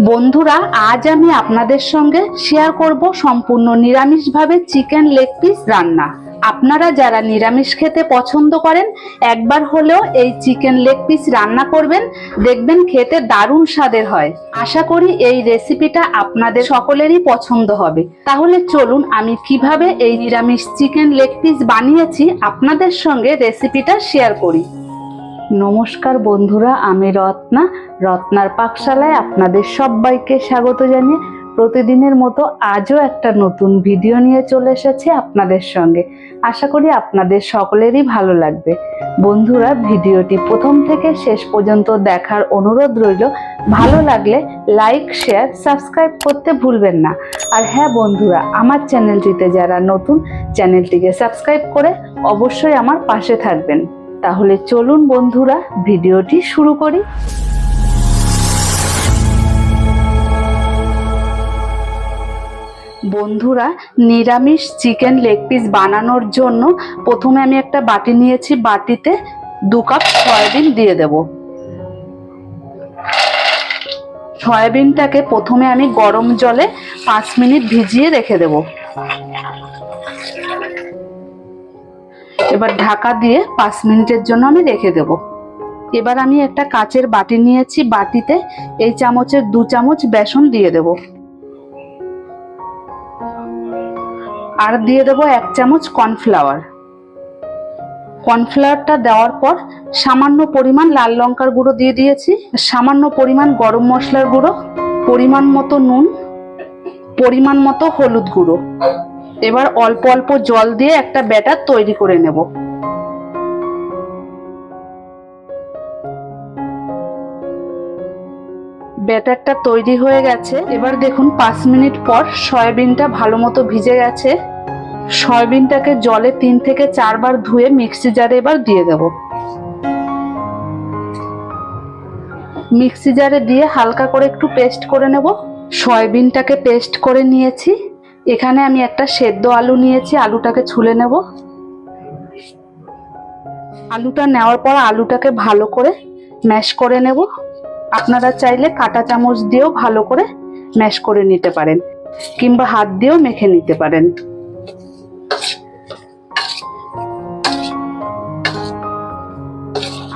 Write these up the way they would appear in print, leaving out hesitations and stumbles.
বন্ধুরা, আজ আমি আপনাদের সঙ্গে শেয়ার করব সম্পূর্ণ নিরামিষভাবে চিকেন লেগ পিস রান্না। আপনারা যারা নিরামিষ খেতে পছন্দ করেন একবার হলেও এই চিকেন লেগ পিস রান্না করবেন, দেখবেন খেতে দারুণ স্বাদের হয়। আশা করি এই রেসিপিটা আপনাদের সকলেরই পছন্দ হবে। তাহলে চলুন আমি কিভাবে এই নিরামিষ চিকেন লেগ পিস বানিয়েছি আপনাদের সঙ্গে রেসিপিটা শেয়ার করি। নমস্কার বন্ধুরা, আমি রত্নার পাকশালায় আপনাদের সবাইকে স্বাগত জানিয়ে প্রতিদিনের মতো আজও একটা নতুন ভিডিও নিয়ে চলে এসেছি আপনাদের সঙ্গে। আশা করি আপনাদের সকলেরই ভালো লাগবে। বন্ধুরা, ভিডিওটি প্রথম থেকে শেষ পর্যন্ত দেখার অনুরোধ রইল। ভালো লাগলে লাইক, শেয়ার, সাবস্ক্রাইব করতে ভুলবেন না। আর হ্যাঁ বন্ধুরা, আমার চ্যানেলটিতে যারা নতুন, চ্যানেলটিকে সাবস্ক্রাইব করে অবশ্যই আমার পাশে থাকবেন। তাহলে চলুন বন্ধুরা, ভিডিওটি শুরু করি। বন্ধুরা, নিরামিষ চিকেন লেগ পিস বানানোর জন্য প্রথমে আমি একটা বাটি নিয়েছি। বাটিতে 2 কাপ সয়াবিন দিয়ে দেব। সয়াবিনটাকে প্রথমে আমি গরম জলে 5 মিনিট ভিজিয়ে রেখে দেব। এবার ঢাকা দিয়ে 5 মিনিটের জন্য আমি রেখে দেব। এবার আমি একটা কাচের বাটি নিয়েছি। বাটিতে এই চামচের 2 চামচ বেসন দিয়ে দেব। আর দিয়ে দেব 1 চামচ কর্নফ্লাওয়ার। কর্নফ্লাওয়ারটা দেওয়ার পর সামান্য পরিমাণ লাল লঙ্কার গুঁড়ো দিয়ে দিয়েছি, সামান্য পরিমাণ গরম মশলার গুঁড়ো, পরিমাণ মতো নুন, পরিমাণ মতো হলুদ গুঁড়ো। এবার অল্প অল্প জল দিয়ে একটা ব্যাটার তৈরি করে নেব। ব্যাটারটা তৈরি হয়ে গেছে। এবার দেখুন 5 মিনিট পর সয়াবিনটা ভালো মতো ভিজে গেছে। সয়াবিনটাকে জলে 3 থেকে 4 বার ধুয়ে মিক্সি জারে এবার দিয়ে দেব। মিক্সি জারে দিয়ে হালকা করে একটু পেস্ট করে নেব। সয়াবিনটাকে পেস্ট করে নিয়েছি। এখানে আমি একটা সেদ্ধ আলু নিয়েছি। আলুটাকে ছুলে নেব। আলুটা নেওয়ার পর আলুটাকে ভালো করে ম্যাশ করে নেব। আপনারা চাইলে কাঁটা চামচ দিয়েও ভালো করে ম্যাশ করে নিতে পারেন, কিংবা হাত দিয়েও মেখে নিতে পারেন।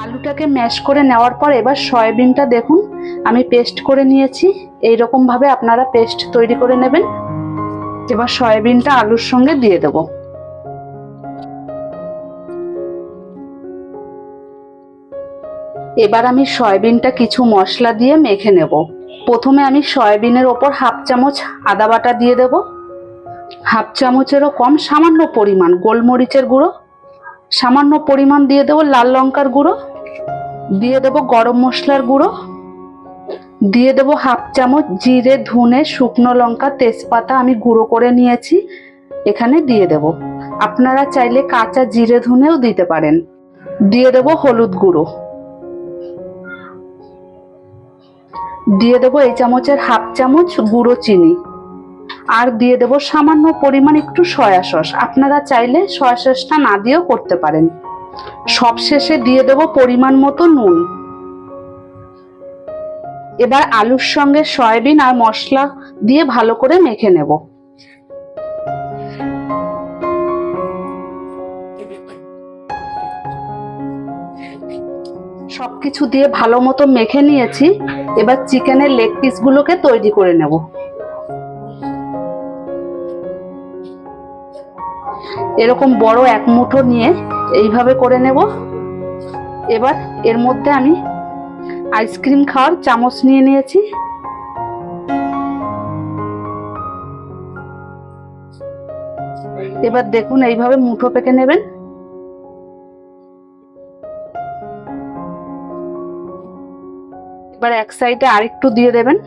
আলুটাকে ম্যাশ করে নেওয়ার পর এবার সয়াবিনটা দেখুন আমি পেস্ট করে নিয়েছি। এইরকম ভাবে আপনারা পেস্ট তৈরি করে নেবেন। এবার সয়াবিনটা আলুর সঙ্গে দিয়ে দেব। এবার আমি সয়াবিনটা কিছু মশলা দিয়ে মেখে নেব। প্রথমে আমি সয়াবিনের ওপর 1/2 চামচ আদা বাটা দিয়ে দেব। 1/2 চামচেরও কম সামান্য পরিমাণ গোলমরিচের গুঁড়ো, সামান্য পরিমাণ দিয়ে দেব লাল লঙ্কার গুঁড়ো, দিয়ে দেব গরম মশলার গুঁড়ো, দিয়ে দেব 1/2 চামচ জিরে, ধনে, শুকনো লঙ্কা, তেজপাতা আমি গুঁড়ো করে নিয়েছি, এখানে দিয়ে দেব। আপনারা চাইলে কাঁচা জিরে ধনেও দিতে পারেন। দিয়ে দেব হলুদ গুঁড়ো, দিয়ে দেব এই চামচের 1/2 চামচ গুঁড়ো চিনি, আর দিয়ে দেব সামান্য পরিমাণ একটু সয়া সস। আপনারা চাইলে সয়া সসটা না দিয়েও করতে পারেন। সবশেষে দিয়ে দেব পরিমাণ মতো নুন। এবার আলুর সঙ্গে সয়াবিন আর মশলা দিয়ে ভালো করে মেখে নেব। সবকিছু দিয়ে ভালো মতো মেখে নিয়েছি। এবার চিকেনের লেগ পিসগুলোকে তৈরি করে নেব। এরকম বড় 1 মুঠো নিয়ে এইভাবে করে নেব। এবার এর মধ্যে আমি আইসক্রিম খাওয়ার চামচ নিয়ে নিয়েছি। এবার দেখুন এইভাবে মুঠো পেকে নেবেন। এবার এক সাইডে আরেকটু দিয়ে দেবেন।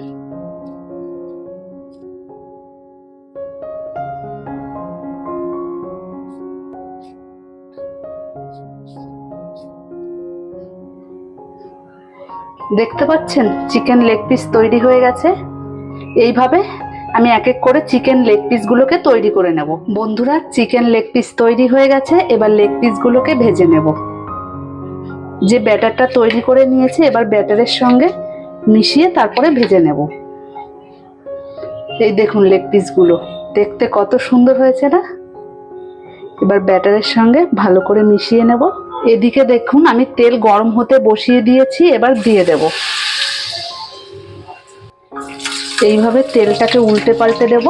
দেখতে পাচ্ছেন চিকেন লেগ পিস তৈরি হয়ে গেছে। এইভাবে আমি এক এক করে চিকেন লেগ পিসগুলোকে তৈরি করে নেব। বন্ধুরা, চিকেন লেগ পিস তৈরি হয়ে গেছে। এবার লেগ পিসগুলোকে ভেজে নেব। যে ব্যাটারটা তৈরি করে নিয়েছি এবার ব্যাটারের সঙ্গে মিশিয়ে তারপরে ভেজে নেব। এই দেখুন লেগ পিসগুলো দেখতে কত সুন্দর হয়েছে না। এবার ব্যাটারের সঙ্গে ভালো করে মিশিয়ে নেব। এদিকে দেখুন আমি তেল গরম হতে বসিয়ে দিয়েছি, এবার দিয়ে দেব। এইভাবে তেলটাকে উল্টে পাল্টে দেব।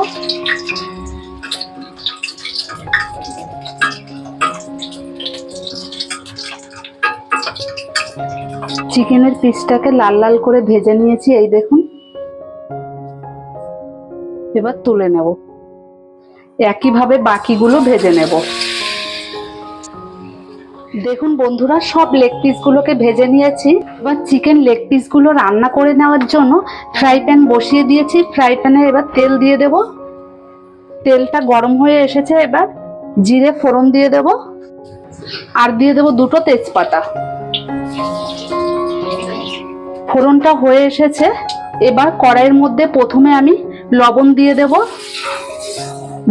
চিকেনের পিসটাকে লাল লাল করে ভেজে নিয়েছি, এই দেখুন। এবার তুলে নেব। একইভাবে বাকিগুলো ভেজে নেব। দেখুন বন্ধুরা সব লেগ পিসগুলোকে ভেজে নিয়েছি। এবার চিকেন লেগ পিসগুলো রান্না করে নেওয়ার জন্য ফ্রাই প্যান বসিয়ে দিয়েছি। ফ্রাই প্যানে এবার তেল দিয়ে দেব। তেলটা গরম হয়ে এসেছে, এবার জিরে ফোড়ন দিয়ে দেব, আর দিয়ে দেব 2টো তেজপাতা। ফোড়নটা হয়ে এসেছে, এবার কড়াইয়ের মধ্যে প্রথমে আমি লবণ দিয়ে দেব,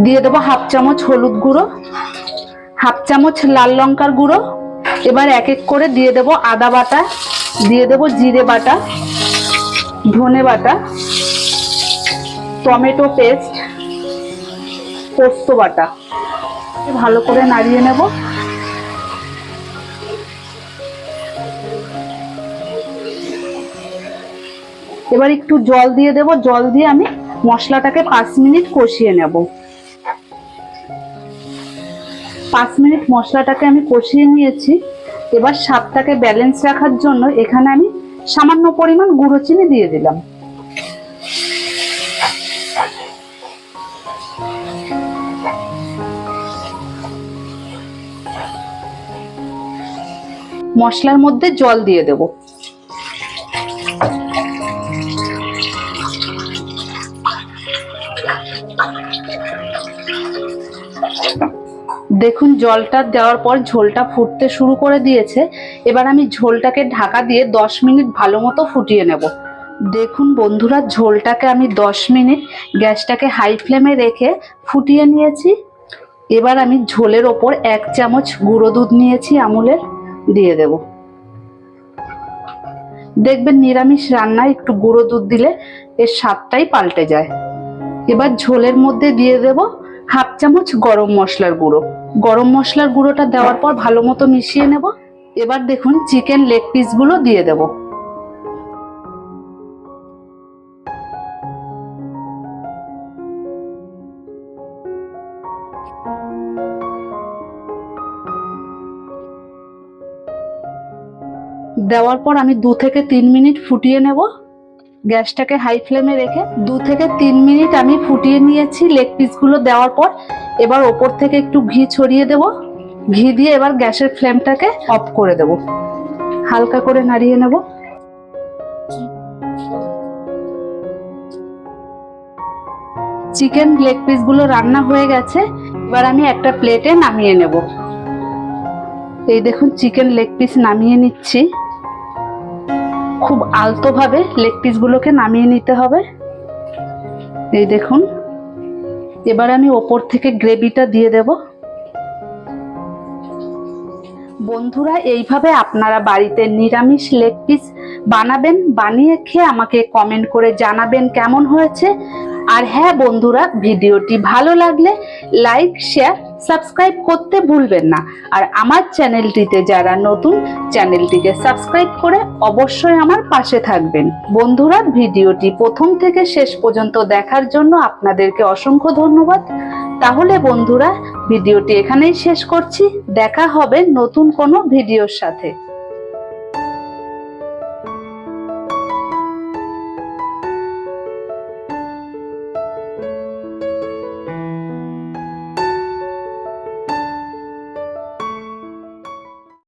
দিয়ে দেব 1/2 চামচ হলুদ গুঁড়ো, 1/2 চামচ লাল লঙ্কার গুঁড়ো। এবার এক এক করে দিয়ে দেব আদা বাটা, দিয়ে দেব জিরে বাটা, ধনে বাটা, টমেটো পেস্ট, পোস্ত বাটা। ভালো করে নাড়িয়ে নেব। এবার একটু জল দিয়ে দেব। জল দিয়ে আমি মশলাটাকে 5 মিনিট কষিয়ে নেব। 5 মিনিট মশলাটাকে আমি কষিয়ে নিয়েছি। এবার স্বাদটাকে ব্যালেন্স রাখার জন্য এখানে আমি সামান্য পরিমাণ গুঁড়ো চিনি দিয়ে দিলাম। মশলার মধ্যে জল দিয়ে দেব। দেখুন জলটা দেওয়ার পর ঝোলটা ফুটতে শুরু করে দিয়েছে। এবার আমি ঝোলটাকে ঢাকা দিয়ে 10 মিনিট ভালো মতো ফুটিয়ে নেব। দেখুন বন্ধুরা ঝোলটাকে আমি 10 মিনিট গ্যাসটাকে হাই ফ্লেমে রেখে ফুটিয়ে নিয়েছি। এবার আমি ঝোলের ওপর 1 চামচ গুঁড়ো দুধ নিয়েছি আমুলের, দিয়ে দেব। দেখবেন নিরামিষ রান্নায় একটু গুঁড়ো দুধ দিলে এর স্বাদটাই পাল্টে যায়। এবার ঝোলের মধ্যে দিয়ে দেব 1/2 চামচ গরম মশলার গুঁড়ো। গরম মশলার গুঁড়োটা দেওয়ার পর ভালো মতো মিশিয়ে নেব। এবার দেখুন চিকেন লেগ পিসগুলো দিয়ে দেব। দেওয়ার পর আমি 2 থেকে 3 মিনিট ফুটিয়ে নেব। গ্যাসটাকে হাই ফ্লেমে রেখে 2 থেকে 3 মিনিট আমি ফুটিয়ে নিয়েছি লেগ পিসগুলো দেওয়ার পর। এবার ওপর থেকে একটু ঘি ছড়িয়ে দেব। ঘি দিয়ে এবার গ্যাসের ফ্লেমটাকে অফ করে দেব। হালকা করে নাড়িয়ে নেব। চিকেন লেগ পিসগুলো রান্না হয়ে গেছে। এবার আমি একটা প্লেটে নামিয়ে নেব। এই দেখুন চিকেন লেগ পিস নামিয়ে নিচ্ছি। খুব আলতোভাবে লেগ পিসগুলোকে নামিয়ে নিতে হবে। এই দেখুন। এবার আমি ওপর থেকে গ্রেভিটা দিয়ে দেব। বন্ধুরা এইভাবে আপনারা বাড়িতে নিরামিষ লেগ পিস বানাবেন, বানিয়ে খেয়ে আমাকে কমেন্ট করে জানাবেন কেমন হয়েছে। আর হ্যাঁ বন্ধুরা, ভিডিওটি ভালো লাগলে লাইক, শেয়ার, সাবস্ক্রাইব করতে ভুলবেন না। আর আমার চ্যানেলটিতে যারা নতুন, চ্যানেলটিকে সাবস্ক্রাইব করে অবশ্যই আমার পাশে থাকবেন। বন্ধুরা ভিডিওটি প্রথম থেকে শেষ পর্যন্ত দেখার জন্য আপনাদেরকে অসংখ্য ধন্যবাদ। তাহলে বন্ধুরা ভিডিওটি এখানেই শেষ করছি। দেখা হবে নতুন কোনো ভিডিওর সাথে।